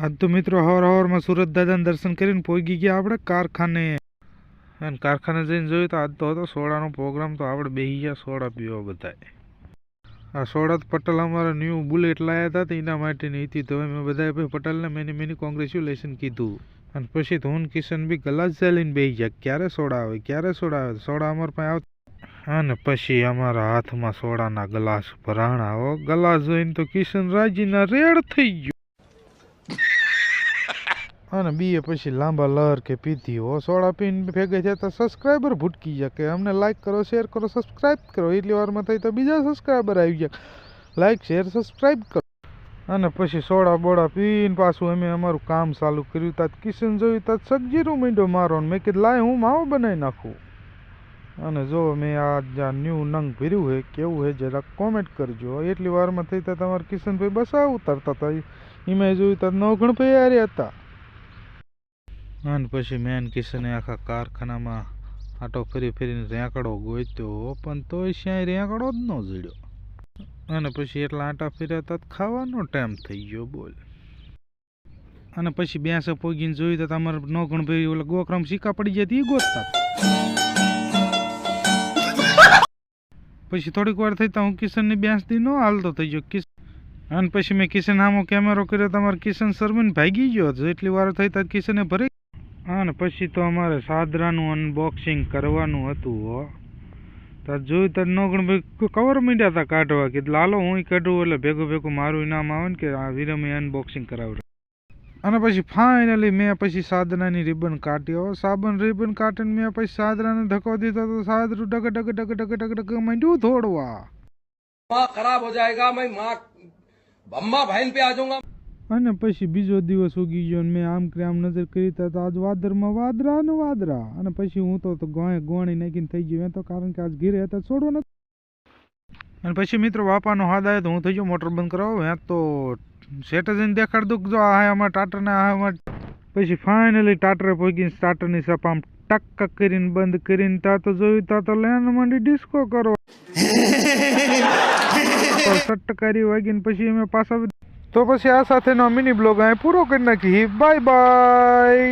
આજ તો મિત્રો હવારમાં સુરત દાદાને દર્શન કરીને પહોંચી ગયા આપણે કારખાને. અને કારખાને જઈને જોયું તો આજ તો હતો સોડાનો પ્રોગ્રામ, તો આપણે બેસી ગયા સોડા પીવા બધાએ. આ સોડા પટેલ અમારા ન્યૂ બુલેટ લાયા હતા તો એના માટેની હતી, તો મેં બધાએ પટેલને મેની કોંગ્રેચ્યુલેશન કીધું. અને પછી તો હું કિશન બી ગલાસ ચાલીને બેસી ગયા, ક્યારે સોડા આવે ક્યારે સોડા આવે. સોડા અમારા પાસે આવતા અને પછી અમારા હાથમાં સોડાના ગ્લાસ ભરાણા. હો ગ્લાસ જોઈને તો કિશન રાજીના રેડ થઈ ગયો. અને બીએ પછી લાંબા લહર કે પીધી. હો સોડા પીને ભેગા થયા તો સબસ્ક્રાઈબર ભૂટકી ગયા કે અમને લાઈક કરો, શેર કરો, સબસ્ક્રાઈબ કરો. એટલી વારમાં થઈ તો બીજા સબસ્ક્રાઈબર આવી ગયા, લાઈક શેર સબસ્ક્રાઈબ કરો. અને પછી સોડા બોડા પીને પાછું અમે અમારું કામ ચાલુ કર્યું. તાં કિશન જોયું તાં સગજીરું મીંડો મારો. મેં કીધું લાય હું માવો બનાવી નાખું. અને જો મેં આ ન્યૂ નંગ ભર્યું છે, કેવું છે જરાક કોમેન્ટ કરજો. એટલી વારમાં થઈ તાં તમારા કિશનભાઈ બસા ઉતારતા હતા, એમાં જોયું તાં નવગણભાઈ હારે હતા. અને પછી મેન કિશને આખા કારખાનામાં આટો ફરીને રેંકડો ગોત્યો, પણ તોય શ્યાય રેંકડો જ ન જડ્યો. અને પછી એટલા આટા ફર્યા તા ખાવાનો ટાઈમ થઈ ગયો બોલ. અને પછી બેસે પોગીને જોયું તો તમારે નવગણભાઈ ઓલા ગોકરામ સિક્કા પડી જાય એ ગોતતા. પછી થોડીક વાર થઈ તો હું કિશનની બેસથી ન હાલતો થઈ ગયો. અને પછી મેં કિશન સામો કેમેરો કર્યો, તમારે કિશન શર્મીને ભાગી ગયો હતો. એટલી વાર થઈ તો કિશને ભરી. અને પછી તો અમારે સાદરાનું અનબોક્સિંગ કરવાનું હતું. હો તો જોયું તો નવગણભાઈ કવર મીડ્યા હતા કાઢવા, કે લાલો હું કાઢું એટલે ભેગું મારું ઇનામ આવે ને કે આ વિરમે અનબોક્સિંગ કરાવડે. અને પછી ફાઇનલી મેં પછી સાદરાની રિબન કાઢી. સાબન રિબન કાઢીને મેં પછી સાદરાને ધક્કો દીધો તો સાદરું ડગ માંડ્યું થોડવા. ખરાબ હો જાયગા, મેં બમ્મા ભાઈન પે આ જાઉંગા. અને પછી બીજો દિવસ ઉગી ગયો ને મેં આમ કરે આમ નજર કરી તો આજ વાદરમાં વાદરા ને વાદરા. અને પછી હું તો ગોણી નાખીને થઈ ગયો તો, કારણ કે આજ ઘીરે હતા છોડવો નથી. અને પછી મિત્રો બાપાનો હાથ આવ્યો તો હું થઈ ગયો મોટર બંધ કરાવો. હે તો સેટ જઈને દેખાડ દઉં જો આ અમારા ટાટરને આ અમારા. પછી ફાઇનલી ટાટરે પહોંચીને સ્ટાર્ટરની સપામ ટક કરીને બંધ કરીને તા તો જોયું તા તો લેન માંડી ડિસ્કો કરો. સટ્ટકારી વાગીને પછી અમે પાછા. તો પછી આ સાથેનો મિની બ્લોગ અહીં પૂરો કરી નાખી. Bye bye.